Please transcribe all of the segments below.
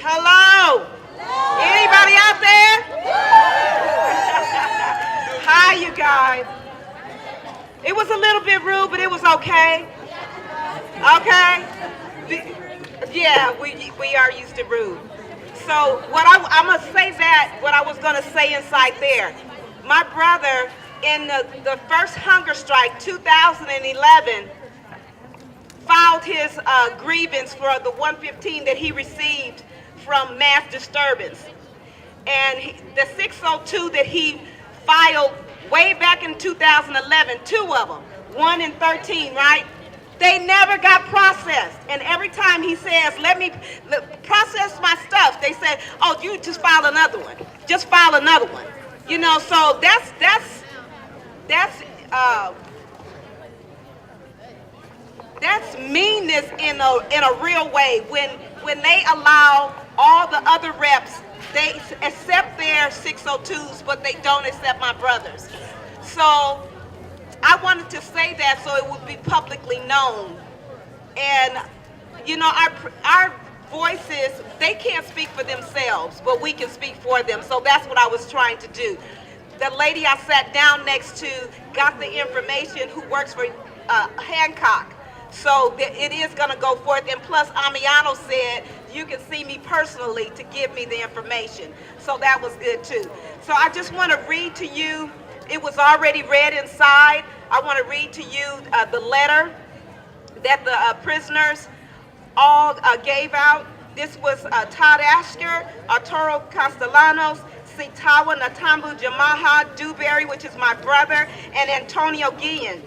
Hello? Anybody out there? Hi, you guys. It was a little bit rude, but it was okay. Okay? Yeah, we are used to rude. So I'm going to say that, what I was going to say inside there. My brother, in the first hunger strike, 2011, filed his grievance for the 115 that he received from mass disturbance. And the 602 that he filed way back in 2011, two of them, 1 and 13, right? They never got processed. And every time he says, let me process my stuff, they said, oh, you just file another one. Just file another one. You know, so that's meanness in a real way. When they allow all the other reps, they accept their 602s, but they don't accept my brothers. So I wanted to say that so it would be publicly known. And you know, our voices, they can't speak for themselves, but we can speak for them. So that's what I was trying to do. The lady I sat down next to got the information, who works for Hancock. So it is going to go forth. And plus, Amiano said you can see me personally to give me the information. So that was good too. So I just want to read to you. It was already read inside. I want to read to you the letter that the prisoners all gave out. This was Todd Ashker, Arturo Castellanos, Sitawa Natambu Jamaha Dewberry, which is my brother, and Antonio Guillen.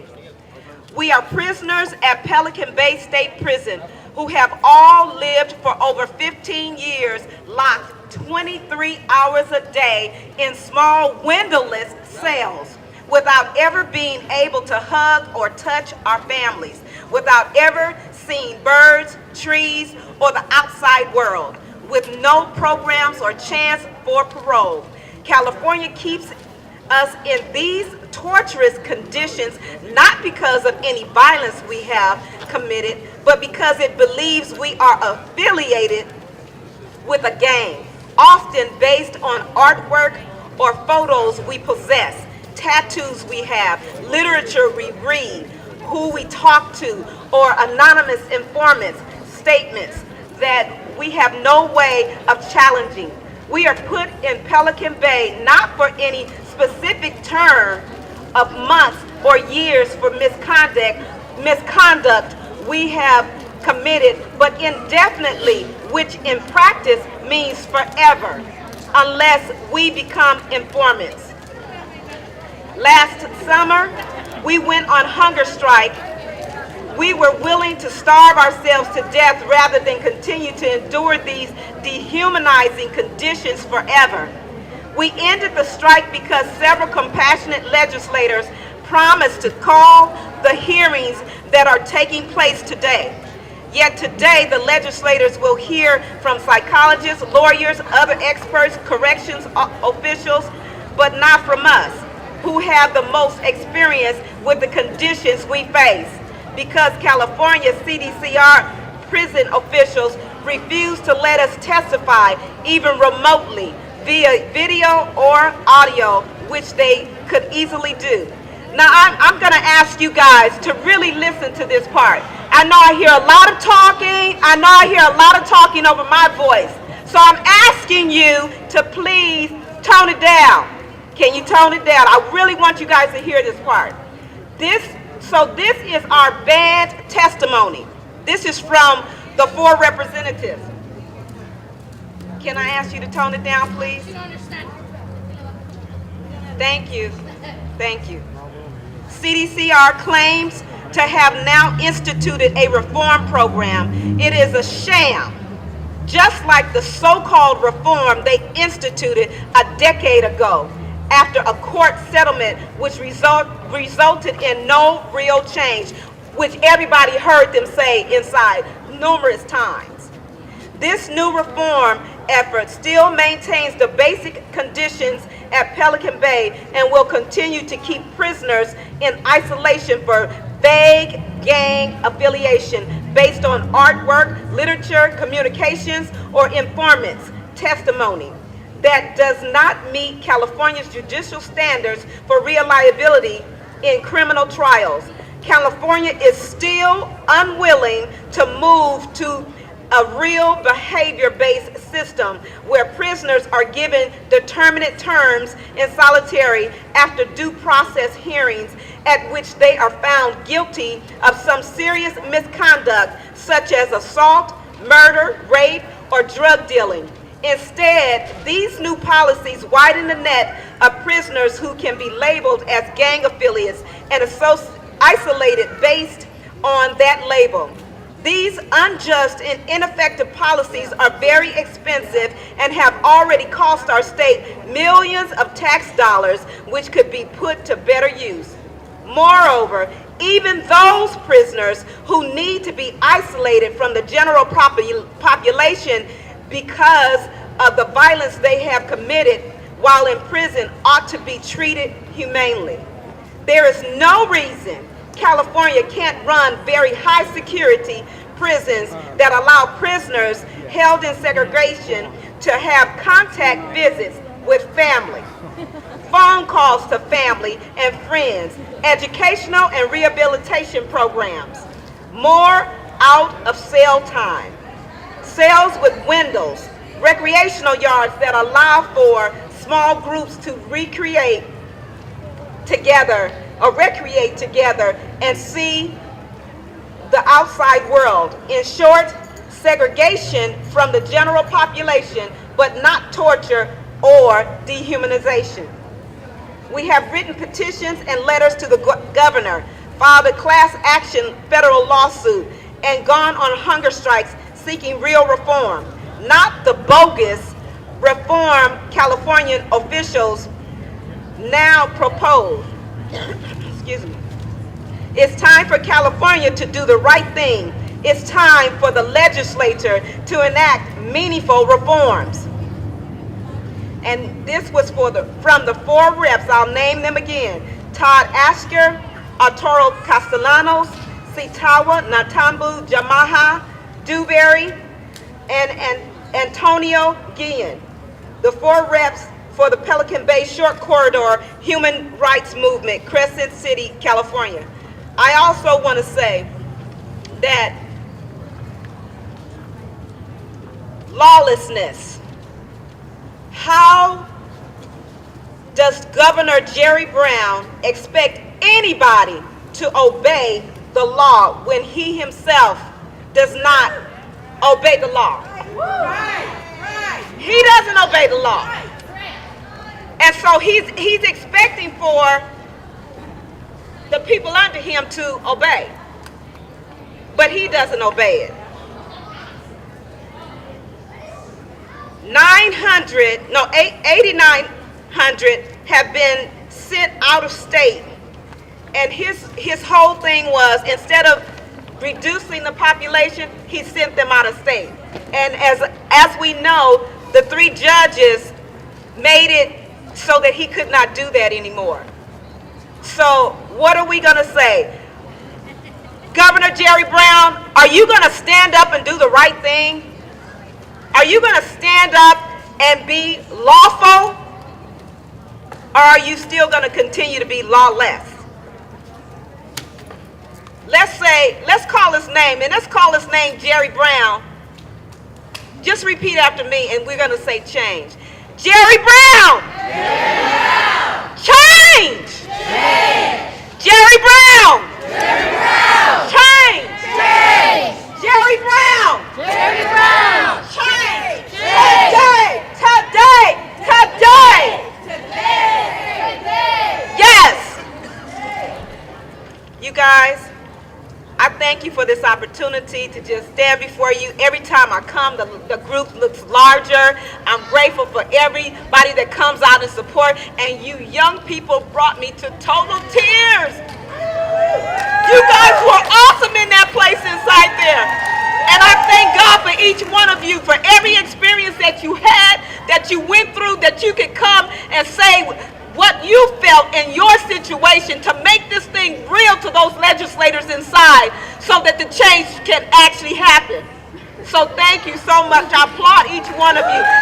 We are prisoners at Pelican Bay State Prison who have all lived for over 15 years, locked 23 hours a day in small windowless cells, without ever being able to hug or touch our families, without ever seeing birds, trees, or the outside world, with no programs or chance for parole. California keeps us in these torturous conditions not because of any violence we have committed, but because it believes we are affiliated with a gang, often based on artwork or photos we possess, tattoos we have, literature we read, who we talk to, or anonymous informants' statements that we have no way of challenging. We are put in Pelican Bay not for any specific term of months or years for misconduct we have committed, but indefinitely, which in practice means forever, unless we become informants. Last summer, we went on hunger strike. We were willing to starve ourselves to death rather than continue to endure these dehumanizing conditions forever. We ended the strike because several compassionate legislators promised to call the hearings that are taking place today. Yet today, the legislators will hear from psychologists, lawyers, other experts, corrections officials, but not from us, who have the most experience with the conditions we face, because California CDCR prison officials refuse to let us testify even remotely via video or audio, which they could easily do. Now I'm going to ask you guys to really listen to this part. I know I hear a lot of talking. I know I hear a lot of talking over my voice. So I'm asking you to please tone it down. Can you tone it down? I really want you guys to hear this part. This is our band testimony. This is from the 4 representatives. Can I ask you to tone it down, please? Thank you. Thank you. CDCR claims to have now instituted a reform program. It is a sham, just like the so-called reform they instituted a decade ago after a court settlement which resulted in no real change, which everybody heard them say inside numerous times. This new reform effort still maintains the basic conditions at Pelican Bay and will continue to keep prisoners in isolation for vague gang affiliation based on artwork, literature, communications, or informant's testimony that does not meet California's judicial standards for reliability in criminal trials. California is still unwilling to move to a real behavior-based system where prisoners are given determinate terms in solitary after due process hearings at which they are found guilty of some serious misconduct such as assault, murder, rape, or drug dealing. Instead, these new policies widen the net of prisoners who can be labeled as gang affiliates and isolated based on that label. These unjust and ineffective policies are very expensive and have already cost our state millions of tax dollars, which could be put to better use. Moreover, even those prisoners who need to be isolated from the general population because of the violence they have committed while in prison ought to be treated humanely. There is no reason California can't run very high security prisons that allow prisoners held in segregation to have contact visits with family, phone calls to family and friends, educational and rehabilitation programs, more out of cell time, cells with windows, recreational yards that allow for small groups to recreate together and see the outside world. In short, segregation from the general population, but not torture or dehumanization. We have written petitions and letters to the governor, filed a class action federal lawsuit, and gone on hunger strikes seeking real reform, not the bogus reform Californian officials now propose. Excuse me. It's time for California to do the right thing. It's time for the legislature to enact meaningful reforms. And this was from the 4 reps. I'll name them again: Todd Asker, Arturo Castellanos, Sitawa Natambu Jamaha, Dewberry, and Antonio Guillen. The 4 reps for the Pelican Bay Short Corridor Human Rights Movement, Crescent City, California. I also want to say that lawlessness. How does Governor Jerry Brown expect anybody to obey the law when he himself does not obey the law? He doesn't obey the law. And so he's expecting for the people under him to obey. But he doesn't obey it. 8,900 have been sent out of state. And his whole thing was, instead of reducing the population, he sent them out of state. And as we know, the 3 judges made it so that he could not do that anymore. So what are we going to say? Governor Jerry Brown, are you going to stand up and do the right thing? Are you going to stand up and be lawful? Or are you still going to continue to be lawless? Let's call his name, and let's call his name Jerry Brown. Just repeat after me, and we're going to say change. Jerry Brown! Jerry Brown! Change! Change! Jerry Brown! Jerry Brown! Change! Change! Jerry Brown! Jerry Brown! Change! Today! Today! Today! Today! Yes! You guys, I thank you for this opportunity to just stand before you. Every time I come, the group looks larger. I'm grateful for everybody that comes out in support. And you young people brought me to total tears. You guys were awesome in that place inside there. And I thank God for each one of you, for every experience that you had, that you went through, that you could come and say what you felt in your situation to make this thing real to those legislators inside so that the change can actually happen. So thank you so much. I applaud each one of you.